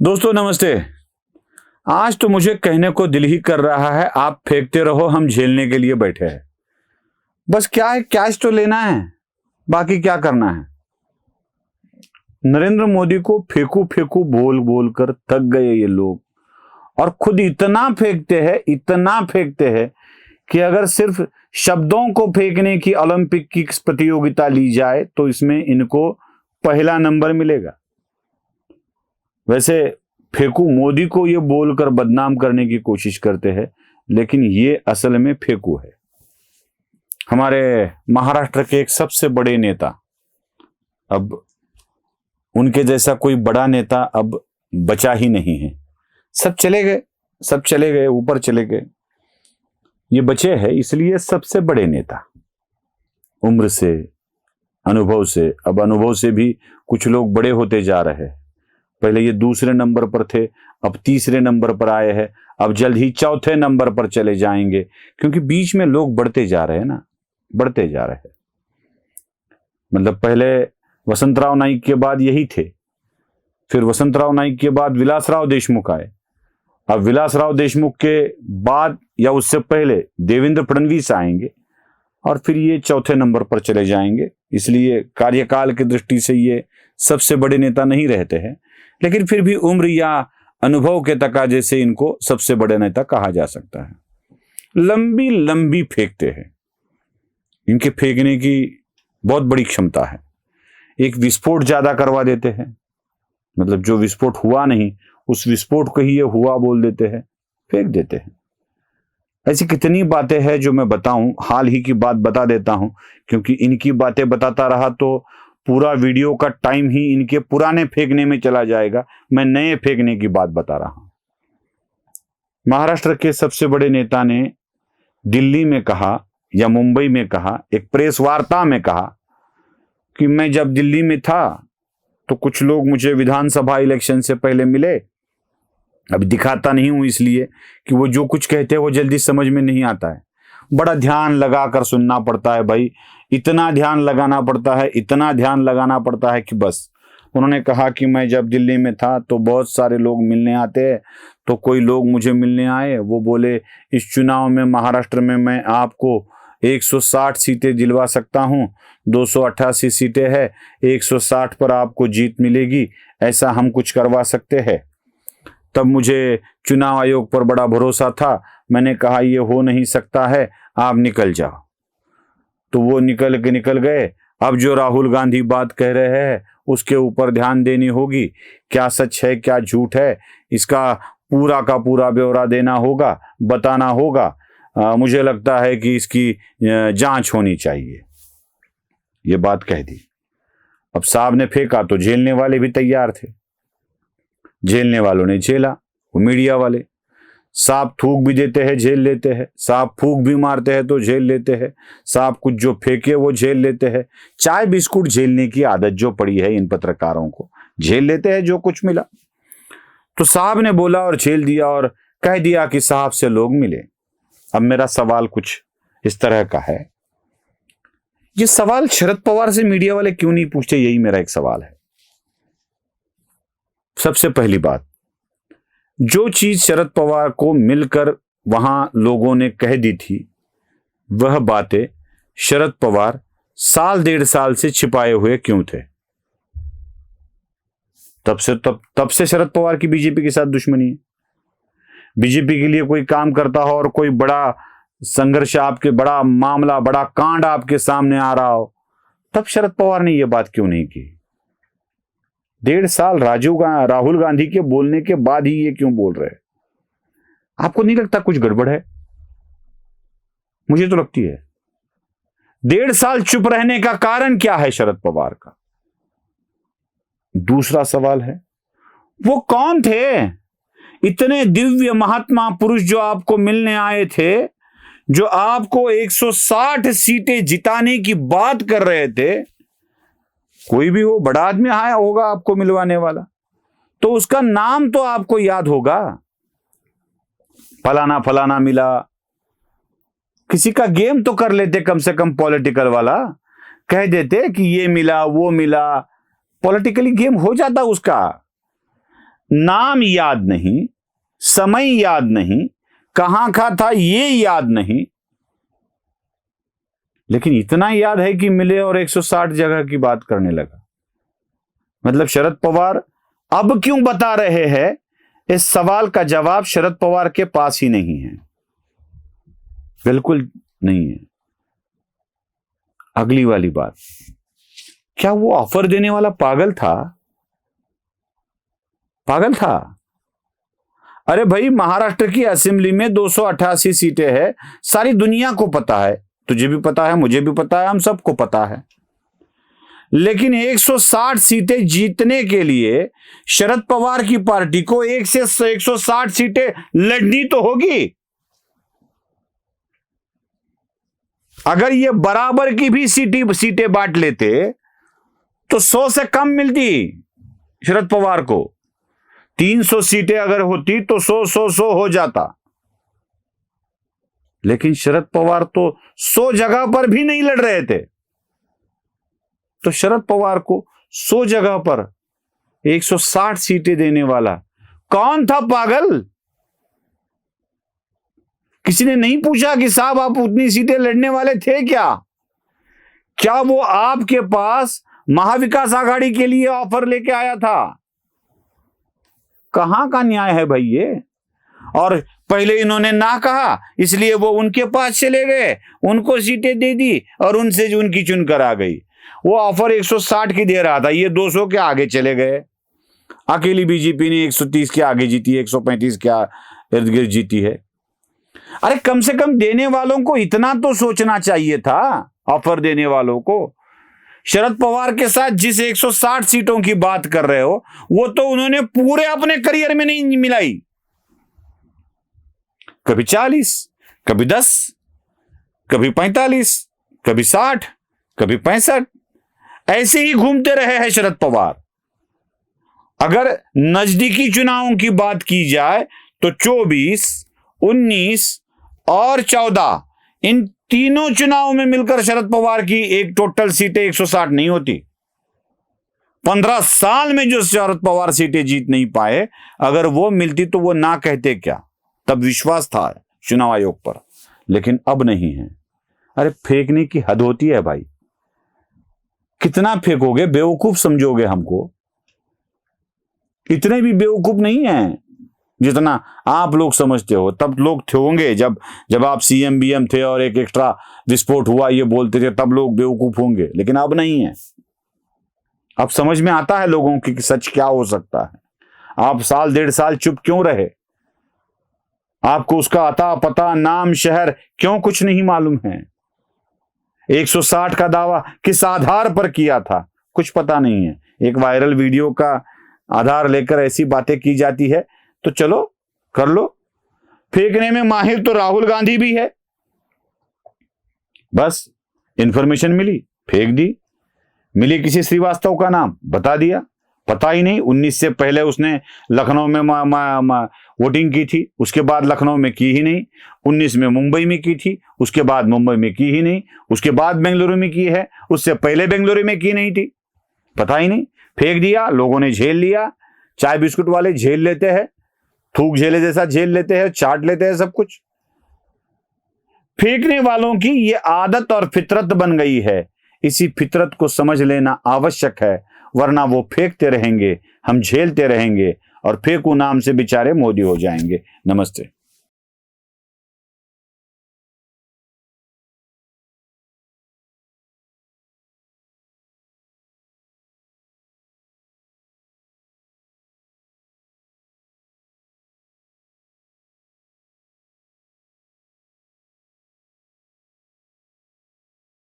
दोस्तों नमस्ते। आज तो मुझे कहने को दिल ही कर रहा है, आप फेंकते रहो, हम झेलने के लिए बैठे हैं। बस क्या है, कैश तो लेना है, बाकी क्या करना है। नरेंद्र मोदी को फेंकू फेंकू बोल बोल कर थक गए ये लोग, और खुद इतना फेंकते हैं कि अगर सिर्फ शब्दों को फेंकने की ओलंपिक की प्रतियोगिता ली जाए तो इसमें इनको पहला नंबर मिलेगा। वैसे फेंकू मोदी को ये बोलकर बदनाम करने की कोशिश करते हैं, लेकिन ये असल में फेंकू है। हमारे महाराष्ट्र के एक सबसे बड़े नेता, अब उनके जैसा कोई बड़ा नेता अब बचा ही नहीं है। सब चले गए, ऊपर चले गए। ये बचे हैं इसलिए सबसे बड़े नेता, उम्र से, अनुभव से। अब अनुभव से भी कुछ लोग बड़े होते जा रहे हैं। पहले ये दूसरे नंबर पर थे, अब तीसरे नंबर पर आए हैं, अब जल्द ही चौथे नंबर पर चले जाएंगे, क्योंकि बीच में लोग बढ़ते जा रहे हैं ना, बढ़ते जा रहे हैं। मतलब पहले वसंतराव नाईक के बाद यही थे, फिर वसंतराव नाईक के बाद विलासराव देशमुख आए, अब विलासराव देशमुख के बाद या उससे पहले देवेंद्र फडणवीस आएंगे, और फिर ये चौथे नंबर पर चले जाएंगे। इसलिए कार्यकाल की दृष्टि से ये सबसे बड़े नेता नहीं रहते हैं, लेकिन फिर भी उम्र या अनुभव के तकाजे से इनको सबसे बड़े नेता कहा जा सकता है। लंबी लंबी फेंकते हैं, इनके फेंकने की बहुत बड़ी क्षमता है। एक विस्फोट ज्यादा करवा देते हैं, मतलब जो विस्फोट हुआ नहीं उस विस्फोट को ही ये हुआ बोल देते हैं, फेंक देते हैं। ऐसी कितनी बातें हैं जो मैं बताऊं, हाल ही की बात बता देता हूं, क्योंकि इनकी बातें बताता रहा तो पूरा वीडियो का टाइम ही इनके पुराने फेंकने में चला जाएगा। मैं नए फेंकने की बात बता रहा हूं। महाराष्ट्र के सबसे बड़े नेता ने दिल्ली में कहा या मुंबई में कहा, एक प्रेस वार्ता में कहा कि मैं जब दिल्ली में था तो कुछ लोग मुझे विधानसभा इलेक्शन से पहले मिले। अभी दिखाता नहीं हूं इसलिए कि वो जो कुछ कहते हैं वो जल्दी समझ में नहीं आता है, बड़ा ध्यान लगा कर सुनना पड़ता है भाई। इतना ध्यान लगाना पड़ता है कि बस। उन्होंने कहा कि मैं जब दिल्ली में था तो बहुत सारे लोग मिलने आते हैं, तो कोई लोग मुझे मिलने आए, वो बोले इस चुनाव में महाराष्ट्र में मैं आपको 160 सीटें दिलवा सकता हूं, 288 सीटें हैं, 160 पर आपको जीत मिलेगी, ऐसा हम कुछ करवा सकते हैं। तब मुझे चुनाव आयोग पर बड़ा भरोसा था, मैंने कहा ये हो नहीं सकता है, आप निकल जाओ। तो वो निकल गए। अब जो राहुल गांधी बात कह रहे हैं उसके ऊपर ध्यान देनी होगी, क्या सच है क्या झूठ है, इसका पूरा का पूरा ब्यौरा देना होगा, बताना होगा। मुझे लगता है कि इसकी जांच होनी चाहिए। ये बात कह दी। अब साहब ने फेंका तो झेलने वाले भी तैयार थे, झेलने वालों ने झेला, वो मीडिया वाले। सांप थूक भी देते हैं, झेल लेते हैं, सांप फूंक भी मारते हैं तो झेल लेते हैं, सांप कुछ जो फेंके वो झेल लेते हैं। चाय बिस्कुट झेलने की आदत जो पड़ी है इन पत्रकारों को, झेल लेते हैं जो कुछ मिला। तो साहब ने बोला और झेल दिया और कह दिया कि साहब से लोग मिले। अब मेरा सवाल कुछ इस तरह का है, ये सवाल शरद पवार से मीडिया वाले क्यों नहीं पूछते, यही मेरा एक सवाल है। सबसे पहली बात, जो चीज शरद पवार को मिलकर वहां लोगों ने कह दी थी, वह बातें शरद पवार साल 1.5 साल से छिपाए हुए क्यों थे? तब से शरद पवार की बीजेपी के साथ दुश्मनी है। बीजेपी के लिए कोई काम करता हो और कोई बड़ा संघर्ष आपके, बड़ा मामला, बड़ा कांड आपके सामने आ रहा हो, तब शरद पवार ने यह बात क्यों नहीं की? 1.5 साल राहुल गांधी के बोलने के बाद ही ये क्यों बोल रहे हैं? आपको नहीं लगता कुछ गड़बड़ है? मुझे तो लगती है। 1.5 साल चुप रहने का कारण क्या है शरद पवार का? दूसरा सवाल है, वो कौन थे इतने दिव्य महात्मा पुरुष जो आपको मिलने आए थे, जो आपको 160 सीटें जिताने की बात कर रहे थे? कोई भी हो, बड़ा आदमी आया होगा आपको मिलवाने वाला, तो उसका नाम तो आपको याद होगा। फलाना फलाना मिला, किसी का गेम तो कर लेते कम से कम, पॉलिटिकल वाला कह देते कि ये मिला वो मिला, पॉलिटिकली गेम हो जाता उसका। नाम याद नहीं, समय याद नहीं, कहां का था ये याद नहीं, लेकिन इतना याद है कि मिले और 160 जगह की बात करने लगा। मतलब शरद पवार अब क्यों बता रहे हैं, इस सवाल का जवाब शरद पवार के पास ही नहीं है, बिल्कुल नहीं है। अगली वाली बात, क्या वो ऑफर देने वाला पागल था? पागल था? अरे भाई, महाराष्ट्र की असेंबली में 288 सीटें हैं, सारी दुनिया को पता है, तुझे भी पता है, मुझे भी पता है, हम सबको पता है। लेकिन 160 सीटें जीतने के लिए शरद पवार की पार्टी को 1 से 160 सीटें लड़नी तो होगी। अगर ये बराबर की भी सीटें बांट लेते तो 100 से कम मिलती शरद पवार को। 300 सीटें अगर होती तो 100 हो जाता। लेकिन शरद पवार तो 100 जगह पर भी नहीं लड़ रहे थे। तो शरद पवार को 100 जगह पर 160 सीटें देने वाला कौन था पागल? किसी ने नहीं पूछा कि साहब आप उतनी सीटें लड़ने वाले थे क्या? क्या वो आपके पास महाविकास आघाड़ी के लिए ऑफर लेके आया था? कहां का न्याय है भाई ये? और पहले इन्होंने ना कहा, इसलिए वो उनके पास चले गए, उनको सीटें दे दी और उनसे उनकी चुनकर आ गई। वो ऑफर 160 की दे रहा था, ये 200 के आगे चले गए। अकेली बीजेपी ने 130 के आगे जीती है, 135 के इर्द गिर्द जीती है। अरे कम से कम देने वालों को इतना तो सोचना चाहिए था, ऑफर देने वालों को। शरद पवार के साथ जिस 160 सीटों की बात कर रहे हो, वो तो उन्होंने पूरे अपने करियर में नहीं मिलाई। कभी 40, कभी 10, कभी 45, कभी 60, कभी 65, ऐसे ही घूमते रहे हैं शरद पवार। अगर नजदीकी चुनावों की बात की जाए तो 24, 19 और 14, इन तीनों चुनावों में मिलकर शरद पवार की एक टोटल सीटें 160 नहीं होती। 15 साल में जो शरद पवार सीटें जीत नहीं पाए, अगर वो मिलती तो वो ना कहते क्या? तब विश्वास था चुनाव आयोग पर, लेकिन अब नहीं है। अरे फेंकने की हद होती है भाई, कितना फेंकोगे? बेवकूफ समझोगे हमको? इतने भी बेवकूफ नहीं है जितना आप लोग समझते हो। तब लोग थे होंगे जब आप सीएम बीएम थे और एक एक्स्ट्रा विस्फोट हुआ ये बोलते थे, तब लोग बेवकूफ होंगे, लेकिन अब नहीं है। अब समझ में आता है लोगों की कि सच क्या हो सकता है। आप साल 1.5 साल चुप क्यों रहे? आपको उसका अता पता, नाम, शहर क्यों कुछ नहीं मालूम है? 160 का दावा किस आधार पर किया था, कुछ पता नहीं है। एक वायरल वीडियो का आधार लेकर ऐसी बातें की जाती है, तो चलो कर लो। फेंकने में माहिर तो राहुल गांधी भी है। बस इंफॉर्मेशन मिली, फेंक दी। मिली किसी श्रीवास्तव का नाम, बता दिया, पता ही नहीं। 19 से पहले उसने लखनऊ में वोटिंग की थी, उसके बाद लखनऊ में की ही नहीं। 19 में मुंबई में की थी, उसके बाद मुंबई में की ही नहीं। उसके बाद बेंगलुरु में की है, उससे पहले बेंगलुरु में की नहीं थी, पता ही नहीं। फेंक दिया, लोगों ने झेल लिया। चाय बिस्कुट वाले झेल लेते हैं, थूक झेले जैसा झेल लेते हैं, चाट लेते हैं सब कुछ। फेंकने वालों की ये आदत और फितरत बन गई है। इसी फितरत को समझ लेना आवश्यक है, वरना वो फेंकते रहेंगे, हम झेलते रहेंगे और फेंकू नाम से बेचारे मोदी हो जाएंगे। नमस्ते।